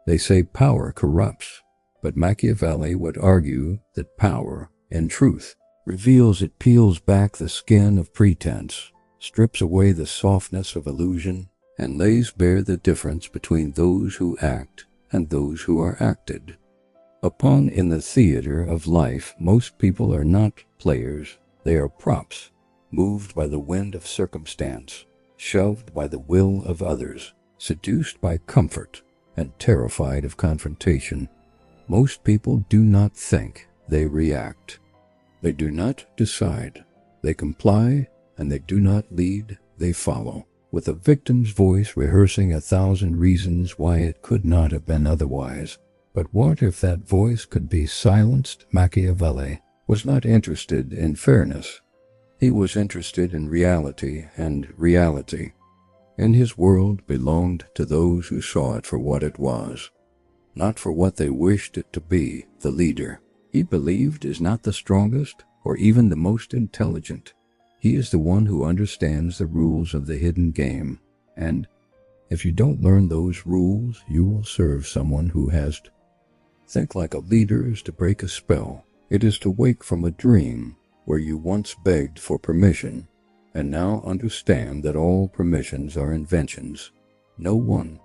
They say power corrupts, but Machiavelli would argue that power, in truth, reveals. It peels back the skin of pretense, strips away the softness of illusion, and lays bare the difference between those who act and those who are acted upon. In the theater of life, most people are not players, they are props, moved by the wind of circumstance, shoved by the will of others, seduced by comfort, and terrified of confrontation. Most people do not think, they react. They do not decide, they comply, and they do not lead, they follow, with a victim's voice rehearsing 1,000 reasons why it could not have been otherwise. But what if that voice could be silenced? Machiavelli was not interested in fairness. He was interested in reality, and reality, in his world, belonged to those who saw it for what it was, not for what they wished it to be. The leader, he believed, is not the strongest or even the most intelligent. He is the one who understands the rules of the hidden game, and if you don't learn those rules, you will serve someone who has to. Think like a leader is to break a spell. It is to wake from a dream where you once begged for permission, and now understand that all permissions are inventions. No one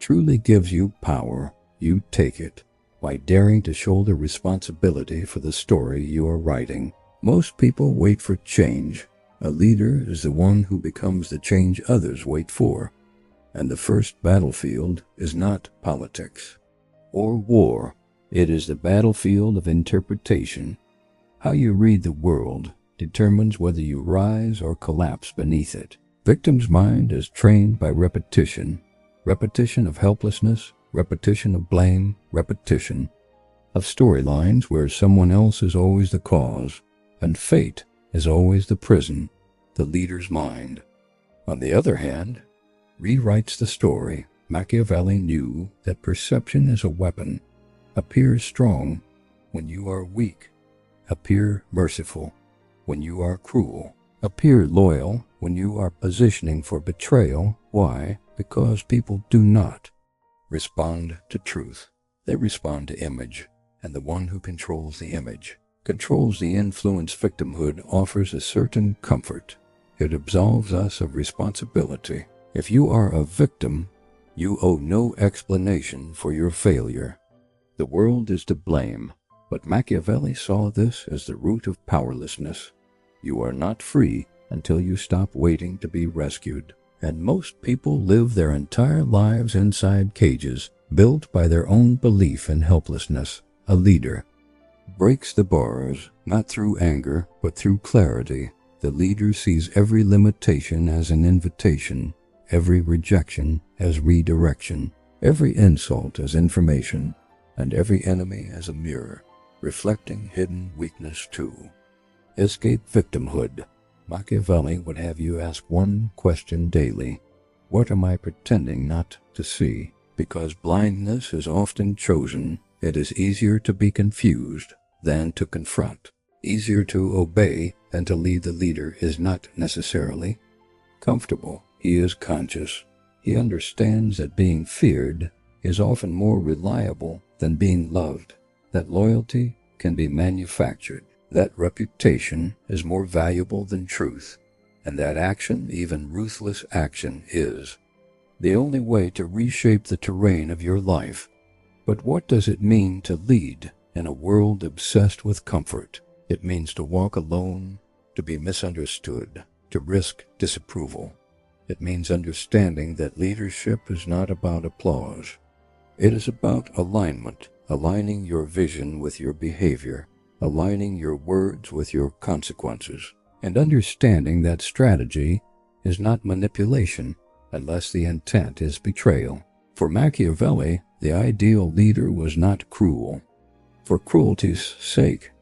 truly gives you power. You take it by daring to shoulder responsibility for the story you are writing. Most people wait for change. A leader is the one who becomes the change others wait for. And the first battlefield is not politics or war. It is the battlefield of interpretation. How you read the world determines whether you rise or collapse beneath it. Victim's mind is trained by repetition. Repetition of helplessness, repetition of blame, repetition of storylines where someone else is always the cause, and fate is always the prison. The leader's mind, on the other hand, rewrites the story. Machiavelli knew that perception is a weapon. Appear strong when you are weak. Appear merciful when you are cruel. Appear loyal when you are positioning for betrayal. Why? Because people do not respond to truth. They respond to image, and the one who controls the image controls the influence. Victimhood offers a certain comfort. It absolves us of responsibility. If you are a victim, you owe no explanation for your failure. The world is to blame, but Machiavelli saw this as the root of powerlessness. You are not free until you stop waiting to be rescued. And most people live their entire lives inside cages, built by their own belief in helplessness. A leader breaks the bars, not through anger, but through clarity. The leader sees every limitation as an invitation, every rejection as redirection, every insult as information, and every enemy as a mirror, reflecting hidden weakness too. Escape victimhood. Machiavelli would have you ask one question daily. What am I pretending not to see? Because blindness is often chosen. It is easier to be confused than to confront. Easier to obey than to lead. The leader is not necessarily comfortable. He is conscious. He understands that being feared is often more reliable than being loved, that loyalty can be manufactured, that reputation is more valuable than truth, and that action, even ruthless action, is the only way to reshape the terrain of your life. But what does it mean to lead in a world obsessed with comfort? It means to walk alone, to be misunderstood, to risk disapproval. It means understanding that leadership is not about applause. It is about alignment, aligning your vision with your behavior, aligning your words with your consequences, and understanding that strategy is not manipulation unless the intent is betrayal. For Machiavelli, the ideal leader was not cruel for cruelty's sake,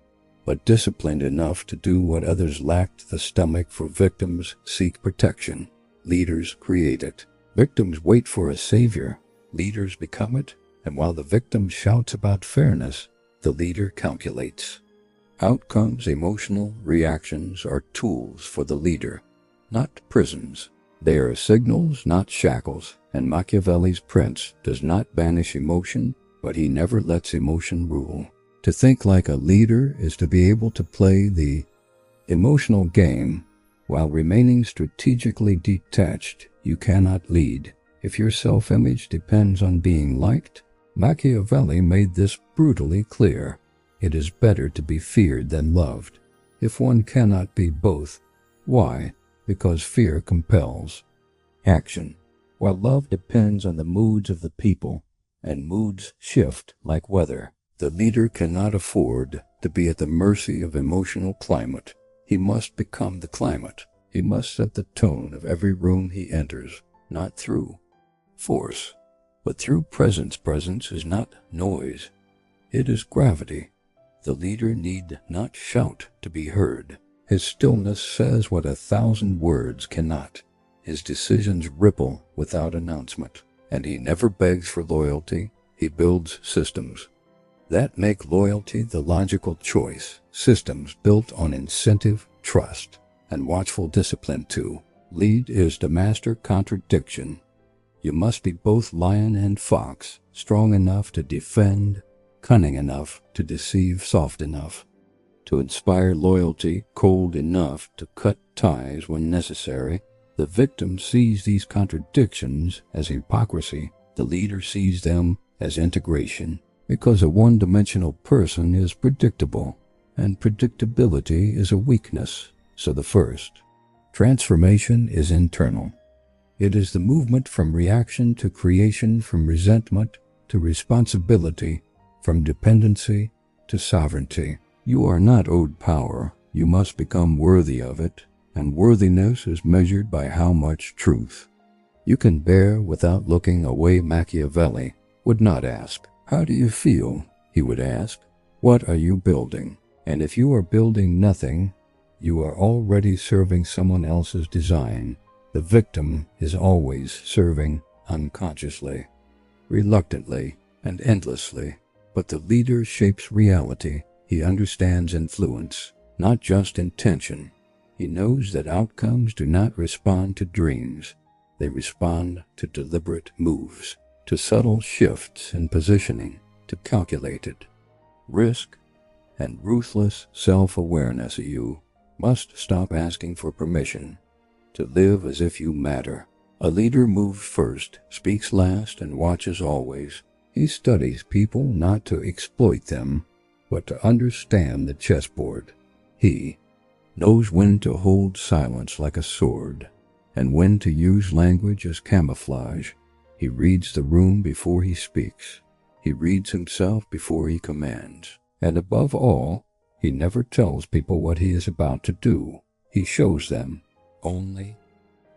but disciplined enough to do what others lacked the stomach for. Victims seek protection. Leaders create it. Victims wait for a savior. Leaders become it. And while the victim shouts about fairness, the leader calculates. Outcomes, emotional reactions are tools for the leader, not prisons. They are signals, not shackles, and Machiavelli's prince does not banish emotion, but he never lets emotion rule. To think like a leader is to be able to play the emotional game while remaining strategically detached. You cannot lead if your self-image depends on being liked. Machiavelli made this brutally clear. It is better to be feared than loved. If one cannot be both, why? Because fear compels action, while love depends on the moods of the people, and moods shift like weather. The leader cannot afford to be at the mercy of emotional climate. He must become the climate. He must set the tone of every room he enters, not through force, but through presence. Presence is not noise. It is gravity. The leader need not shout to be heard. His stillness says what 1,000 words cannot. His decisions ripple without announcement, and he never begs for loyalty. He builds systems that make loyalty the logical choice, systems built on incentive, trust, and watchful discipline too. Lead is to master contradiction. You must be both lion and fox, strong enough to defend, cunning enough to deceive, soft enough to inspire loyalty, cold enough to cut ties when necessary. The victim sees these contradictions as hypocrisy. The leader sees them as integration, because a one-dimensional person is predictable, and predictability is a weakness. So the first transformation is internal. It is the movement from reaction to creation, from resentment to responsibility, from dependency to sovereignty. You are not owed power. You must become worthy of it, and worthiness is measured by how much truth you can bear without looking away. Machiavelli would not ask, "How do you feel?" He would ask, "What are you building?" And if you are building nothing, you are already serving someone else's design. The victim is always serving unconsciously, reluctantly, and endlessly. But the leader shapes reality. He understands influence, not just intention. He knows that outcomes do not respond to dreams. They respond to deliberate moves, to subtle shifts in positioning, to calculated risk and ruthless self-awareness. You must stop asking for permission to live as if you matter. A leader moves first, speaks last, and watches always. He studies people not to exploit them, but to understand the chessboard. He knows when to hold silence like a sword, and when to use language as camouflage. He reads the room before he speaks. He reads himself before he commands. And above all, he never tells people what he is about to do. He shows them only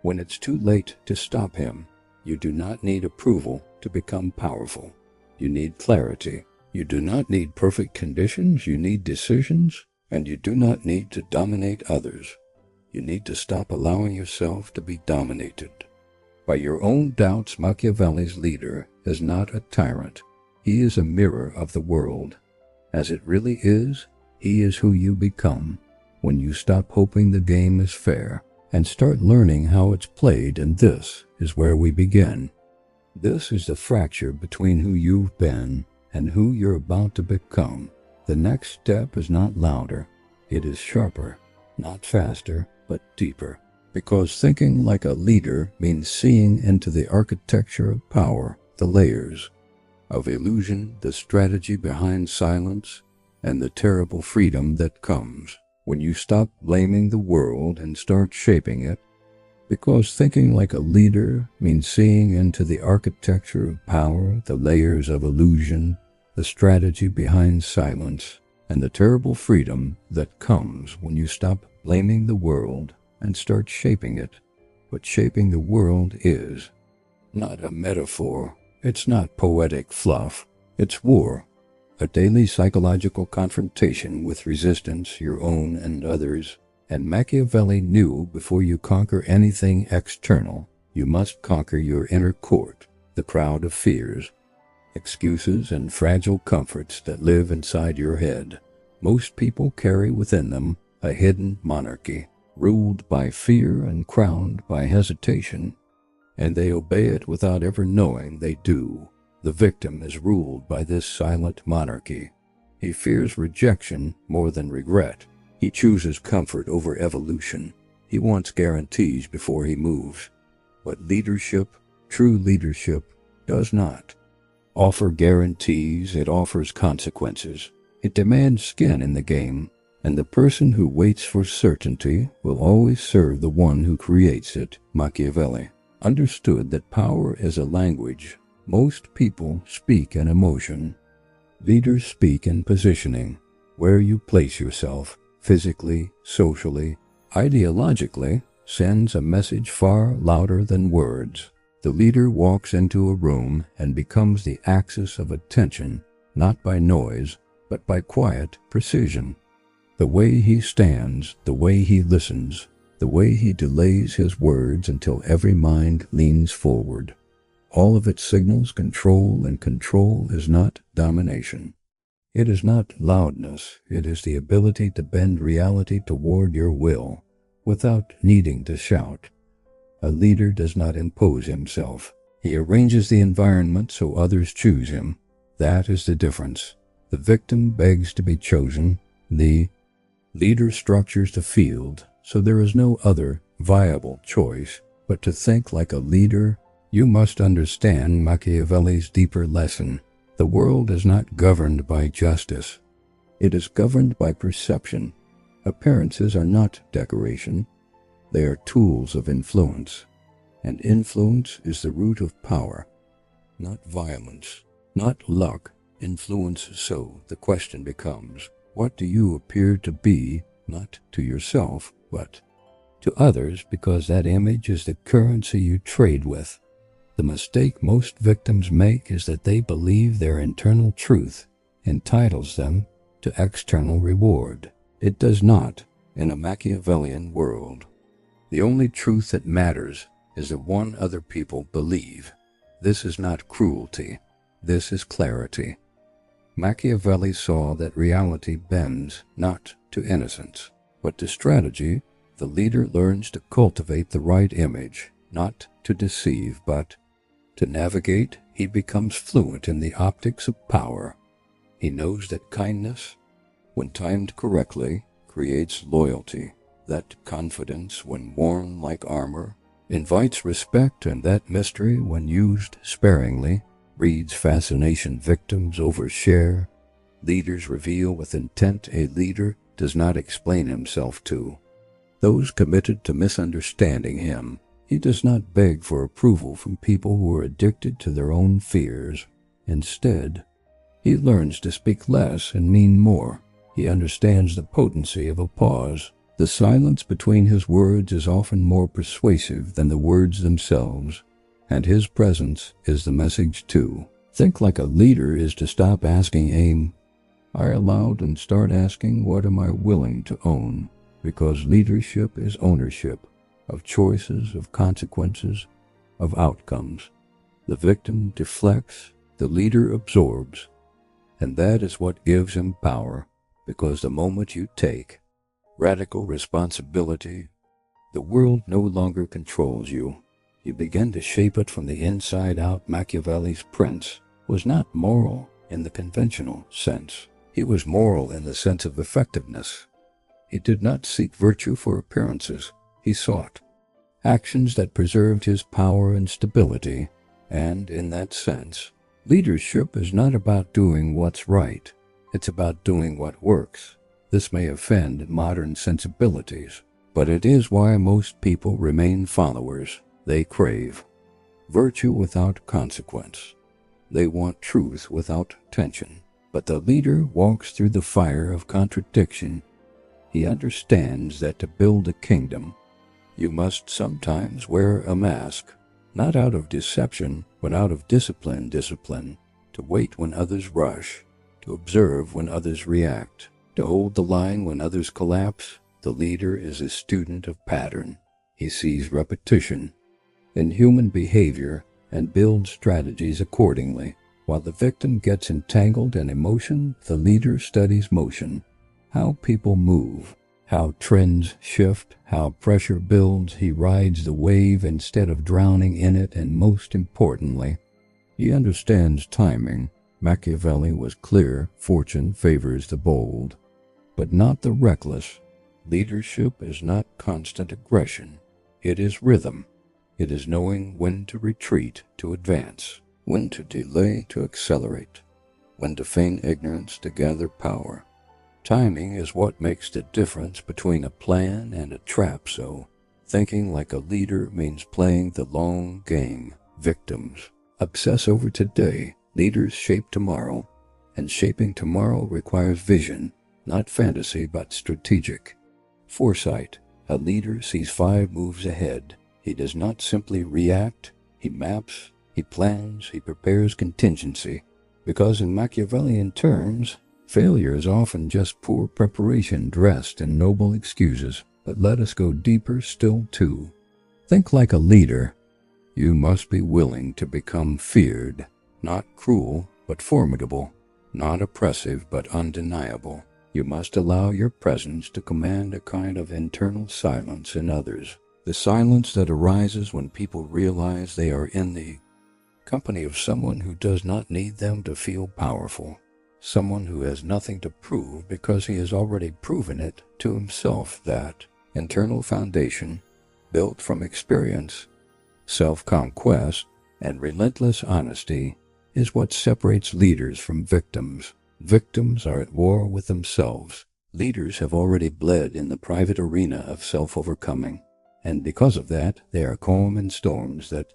when it's too late to stop him. You do not need approval to become powerful. You need clarity. You do not need perfect conditions. You need decisions, and you do not need to dominate others. You need to stop allowing yourself to be dominated by your own doubts. Machiavelli's leader is not a tyrant. He is a mirror of the world. As it really is, he is who you become when you stop hoping the game is fair and start learning how it's played. And this is where we begin. This is the fracture between who you've been and who you're about to become. The next step is not louder. It is sharper, not faster, but deeper. Because thinking like a leader means seeing into the architecture of power, the layers of illusion, the strategy behind silence, and the terrible freedom that comes when you stop blaming the world and start shaping it. Because thinking like a leader means seeing into the architecture of power, the layers of illusion, the strategy behind silence, and the terrible freedom that comes when you stop blaming the world and start shaping it. But shaping the world is not a metaphor. It's not poetic fluff. It's war. A daily psychological confrontation with resistance, your own and others. And Machiavelli knew before you conquer anything external, you must conquer your inner court, the crowd of fears, excuses, and fragile comforts that live inside your head. Most people carry within them a hidden monarchy, ruled by fear and crowned by hesitation, and they obey it without ever knowing they do. The victim is ruled by this silent monarchy. He fears rejection more than regret. He chooses comfort over evolution. He wants guarantees before he moves. But leadership, true leadership, does not offer guarantees. It offers consequences. It demands skin in the game, and the person who waits for certainty will always serve the one who creates it. Machiavelli understood that power is a language. Most people speak in emotion. Leaders speak in positioning, where you place yourself, physically, socially, ideologically, sends a message far louder than words. The leader walks into a room and becomes the axis of attention, not by noise, but by quiet precision. The way he stands, the way he listens, the way he delays his words until every mind leans forward. All of it signals control, and control is not domination. It is not loudness. It is the ability to bend reality toward your will without needing to shout. A leader does not impose himself. He arranges the environment so others choose him. That is the difference. The victim begs to be chosen. The leader structures the field so there is no other viable choice but to think like a leader. You must understand Machiavelli's deeper lesson. The world is not governed by justice. It is governed by perception. Appearances are not decoration. They are tools of influence. And influence is the root of power, not violence, not luck. Influence. So the question becomes, what do you appear to be, not to yourself, but to others, because that image is the currency you trade with. The mistake most victims make is that they believe their internal truth entitles them to external reward. It does not in a Machiavellian world. The only truth that matters is the one other people believe. This is not cruelty. This is clarity. Machiavelli saw that reality bends not to innocence, but to strategy. The leader learns to cultivate the right image, not to deceive, but to navigate. He becomes fluent in the optics of power. He knows that kindness, when timed correctly, creates loyalty, that confidence, when worn like armor, invites respect, and that mystery, when used sparingly, breeds fascination. Victims overshare. Leaders reveal with intent. A leader does not explain himself to those committed to misunderstanding him. He does not beg for approval from people who are addicted to their own fears. Instead, he learns to speak less and mean more. He understands the potency of a pause. The silence between his words is often more persuasive than the words themselves, and his presence is the message too. Think like a leader is to stop asking aim I aloud and start asking what am I willing to own, because leadership is ownership of choices, of consequences, of outcomes. The victim deflects, the leader absorbs, and that is what gives him power, because the moment you take radical responsibility, the world no longer controls you. You begin to shape it from the inside out. Machiavelli's prince was not moral in the conventional sense. He was moral in the sense of effectiveness. He did not seek virtue for appearances. He sought actions that preserved his power and stability, and in that sense, leadership is not about doing what's right. It's about doing what works. This may offend modern sensibilities, but it is why most people remain followers. They crave virtue without consequence. They want truth without tension. But the leader walks through the fire of contradiction. He understands that to build a kingdom, you must sometimes wear a mask, not out of deception, but out of discipline, to wait when others rush, to observe when others react, to hold the line when others collapse. The leader is a student of pattern. He sees repetition in human behavior and builds strategies accordingly. While the victim gets entangled in emotion, the leader studies motion, how people move, how trends shift, how pressure builds. He rides the wave instead of drowning in it, and most importantly, he understands timing. Machiavelli was clear: fortune favors the bold, but not the reckless. Leadership is not constant aggression. It is rhythm. It is knowing when to retreat to advance, when to delay to accelerate, when to feign ignorance to gather power. Timing is what makes the difference between a plan and a trap, so thinking like a leader means playing the long game. Victims obsess over today. Leaders shape tomorrow, and shaping tomorrow requires vision, not fantasy but strategic foresight. A leader sees 5 moves ahead. He does not simply react. He maps, he plans, he prepares contingency. Because in Machiavellian terms, failure is often just poor preparation dressed in noble excuses. But let us go deeper still too. Think like a leader. You must be willing to become feared, not cruel but formidable, not oppressive but undeniable. You must allow your presence to command a kind of internal silence in others. The silence that arises when people realize they are in the company of someone who does not need them to feel powerful. Someone who has nothing to prove because he has already proven it to himself. That internal foundation, built from experience, self-conquest, and relentless honesty, is what separates leaders from victims. Victims are at war with themselves. Leaders have already bled in the private arena of self-overcoming, and because of that, they are calm in storms that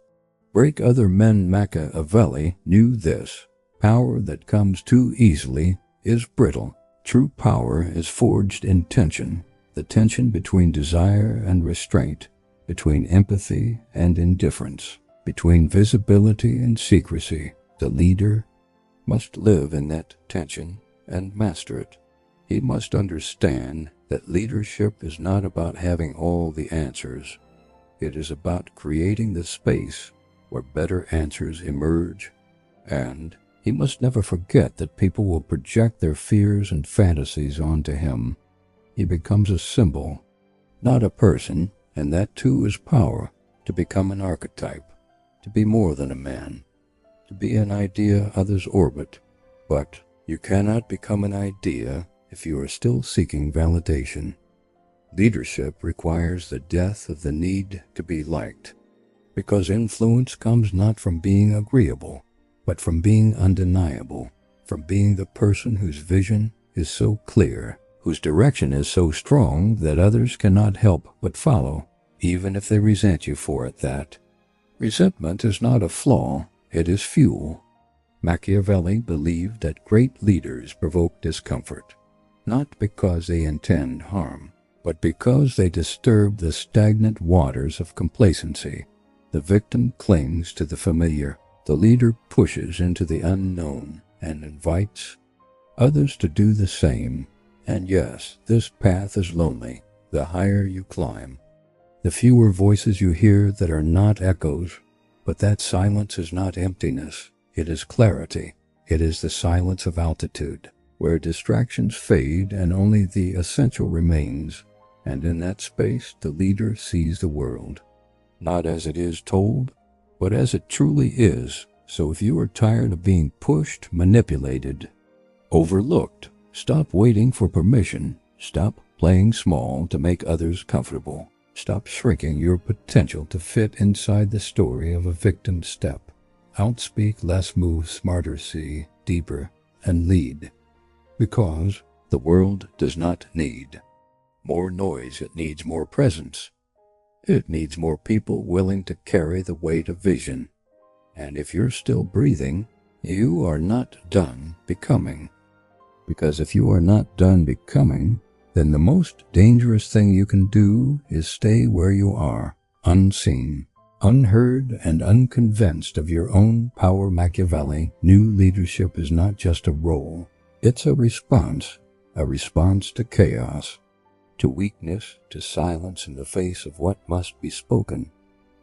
break other men. Machiavelli knew this. Power that comes too easily is brittle. True power is forged in tension, the tension between desire and restraint, between empathy and indifference, between visibility and secrecy. The leader must live in that tension and master it. He must understand that leadership is not about having all the answers. It is about creating the space where better answers emerge, and he must never forget that people will project their fears and fantasies onto him. He becomes a symbol, not a person, and that too is power. To become an archetype, to be more than a man, to be an idea others orbit. But you cannot become an idea if you are still seeking validation. Leadership requires the death of the need to be liked, because influence comes not from being agreeable, but from being undeniable, from being the person whose vision is so clear, whose direction is so strong that others cannot help but follow, even if they resent you for it. That resentment is not a flaw, it is fuel. Machiavelli believed that great leaders provoke discomfort, not because they intend harm, but because they disturb the stagnant waters of complacency. The victim clings to the familiar. The leader pushes into the unknown and invites others to do the same. And yes, this path is lonely. The higher you climb, the fewer voices you hear that are not echoes. But that silence is not emptiness. It is clarity. It is the silence of altitude, where distractions fade and only the essential remains. And in that space, the leader sees the world, not as it is told, but as it truly is. So if you are tired of being pushed, manipulated, overlooked, stop waiting for permission. Stop playing small to make others comfortable. Stop shrinking your potential to fit inside the story of a victim. Step outspeak less, move smarter, see deeper, and lead. Because the world does not need more noise, it needs more presence. It needs more people willing to carry the weight of vision. And if you're still breathing, you are not done becoming. Because if you are not done becoming, then the most dangerous thing you can do is stay where you are, unseen, unheard, and unconvinced of your own power. Machiavelli knew leadership is not just a role. It's a response to chaos, to weakness, to silence in the face of what must be spoken.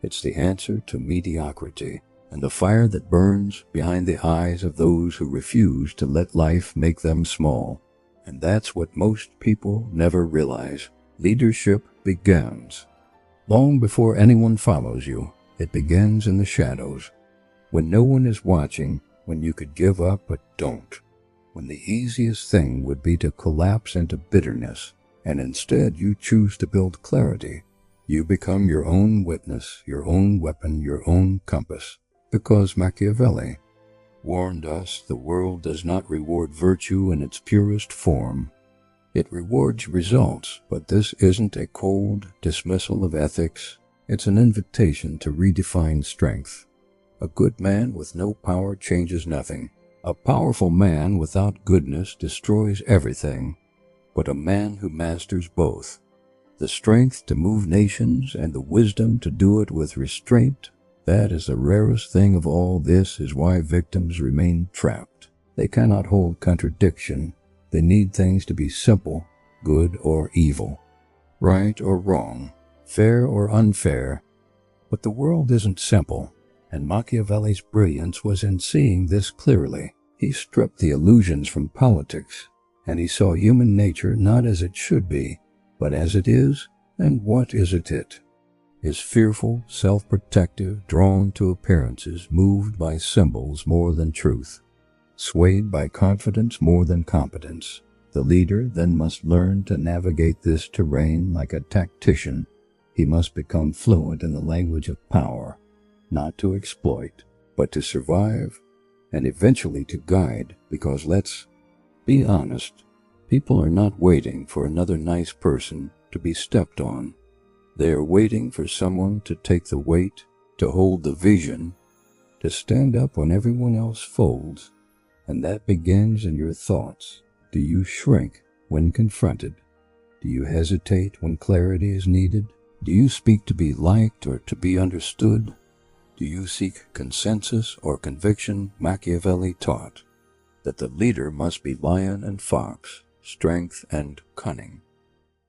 It's the answer to mediocrity and the fire that burns behind the eyes of those who refuse to let life make them small. And that's what most people never realize. Leadership begins. Long before anyone follows you, it begins in the shadows. When no one is watching, when you could give up but don't. When the easiest thing would be to collapse into bitterness, and instead you choose to build clarity. You become your own witness, your own weapon, your own compass. Because Machiavelli warned us the world does not reward virtue in its purest form. It rewards results, but this isn't a cold dismissal of ethics. It's an invitation to redefine strength. A good man with no power changes nothing. A powerful man without goodness destroys everything. But a man who masters both, the strength to move nations and the wisdom to do it with restraint, that is the rarest thing of all. This is why victims remain trapped. They cannot hold contradiction. They need things to be simple, good or evil, right or wrong, fair or unfair. But the world isn't simple, and Machiavelli's brilliance was in seeing this clearly. He stripped the illusions from politics, and he saw human nature not as it should be, but as it is. And what is it? Is fearful, self-protective, drawn to appearances, moved by symbols more than truth, swayed by confidence more than competence. The leader then must learn to navigate this terrain like a tactician. He must become fluent in the language of power, not to exploit, but to survive, and eventually to guide, because let's be honest, people are not waiting for another nice person to be stepped on. They are waiting for someone to take the weight, to hold the vision, to stand up when everyone else folds. And that begins in your thoughts. Do you shrink when confronted? Do you hesitate when clarity is needed? Do you speak to be liked or to be understood? Do you seek consensus or conviction? Machiavelli taught that the leader must be lion and fox, strength and cunning.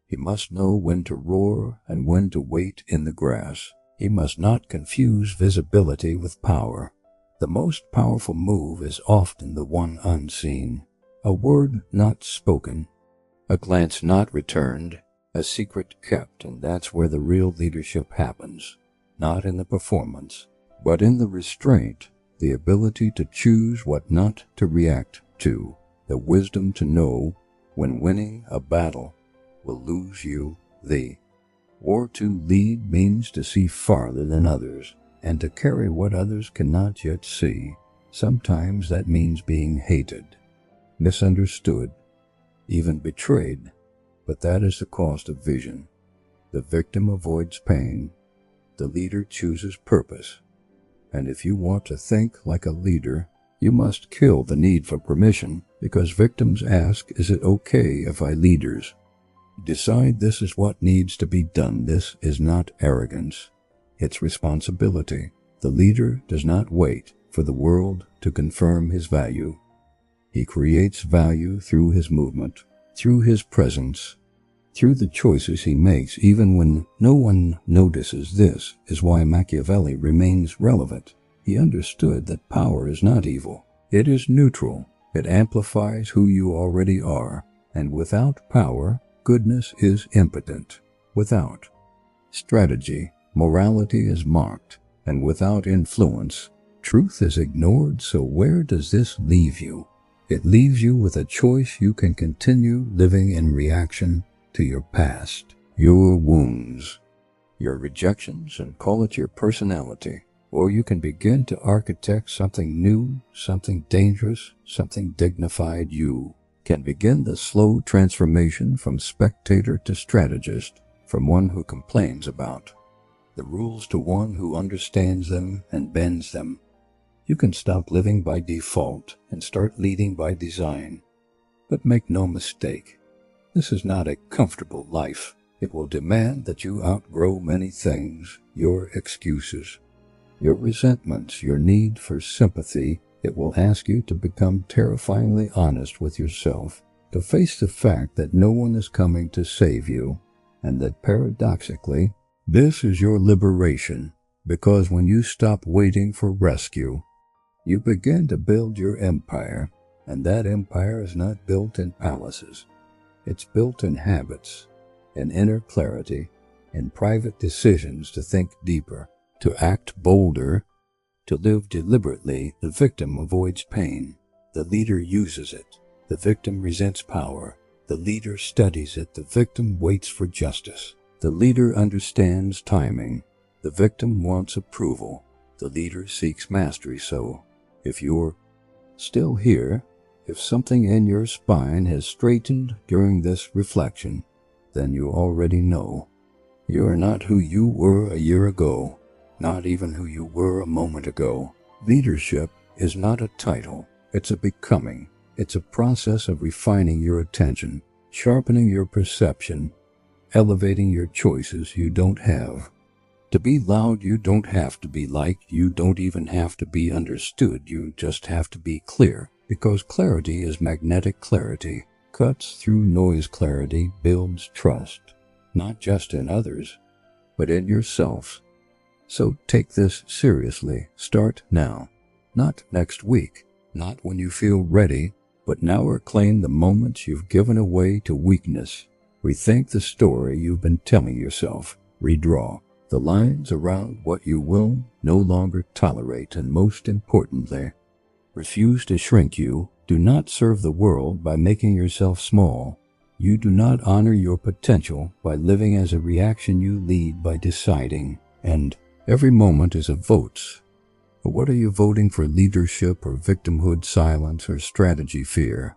He must know when to roar and when to wait in the grass. He must not confuse visibility with power. The most powerful move is often the one unseen. A word not spoken, a glance not returned, a secret kept, and that's where the real leadership happens. Not in the performance, but in the restraint, the ability to choose what not to react to, the wisdom to know when winning a battle will lose you thee. Or to lead means to see farther than others, and to carry what others cannot yet see. Sometimes that means being hated, misunderstood, even betrayed, but that is the cost of vision. The victim avoids pain. The leader chooses purpose. And if you want to think like a leader, you must kill the need for permission, because victims ask, is it okay if I leaders? Decide this is what needs to be done. This is not arrogance. It's responsibility. The leader does not wait for the world to confirm his value. He creates value through his movement, through his presence, through the choices he makes, even when no one notices. This is why Machiavelli remains relevant. He understood that power is not evil. It is neutral. It amplifies who you already are. And without power, goodness is impotent. Without strategy, morality is mocked. And without influence, truth is ignored. So where does this leave you? It leaves you with a choice. You can continue living in reaction to your past, your wounds, your rejections, and call it your personality. Or you can begin to architect something new, something dangerous, something dignified. You can begin the slow transformation from spectator to strategist, from one who complains about the rules to one who understands them and bends them. You can stop living by default and start leading by design. But make no mistake, this is not a comfortable life. It will demand that you outgrow many things, your excuses, your resentments, your need for sympathy. It will ask you to become terrifyingly honest with yourself, to face the fact that no one is coming to save you, and that paradoxically, this is your liberation, because when you stop waiting for rescue, you begin to build your empire, and that empire is not built in palaces. It's built in habits, and inner clarity, in private decisions to think deeper, to act bolder, to live deliberately. The victim avoids pain. The leader uses it. The victim resents power. The leader studies it. The victim waits for justice. The leader understands timing. The victim wants approval. The leader seeks mastery. So, if you're still here, if something in your spine has straightened during this reflection, then you already know. You are not who you were a year ago, not even who you were a moment ago. Leadership is not a title. It's a becoming. It's a process of refining your attention, sharpening your perception, elevating your choices you don't have. To be loud, you don't have to be liked. You don't even have to be understood. You just have to be clear, because clarity is magnetic clarity. Cuts through noise. Clarity builds trust, not just in others, but in yourself. So take this seriously. Start now, not next week, not when you feel ready, but now. Reclaim the moments you've given away to weakness. Rethink the story you've been telling yourself. Redraw the lines around what you will no longer tolerate, and most importantly, refuse to shrink. You do not serve the world by making yourself small. You do not honor your potential by living as a reaction. You lead by deciding, and every moment is a vote. But what are you voting for? Leadership or victimhood, silence or strategy, fear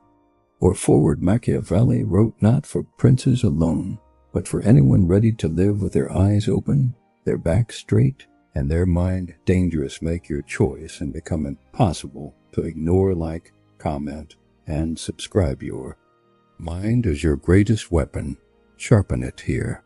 or forward? Machiavelli wrote not for princes alone, but for anyone ready to live with their eyes open, their back straight, and their mind dangerous. Make your choice and become impossible to ignore. Like, comment, and subscribe. Your mind is your greatest weapon. Sharpen it here.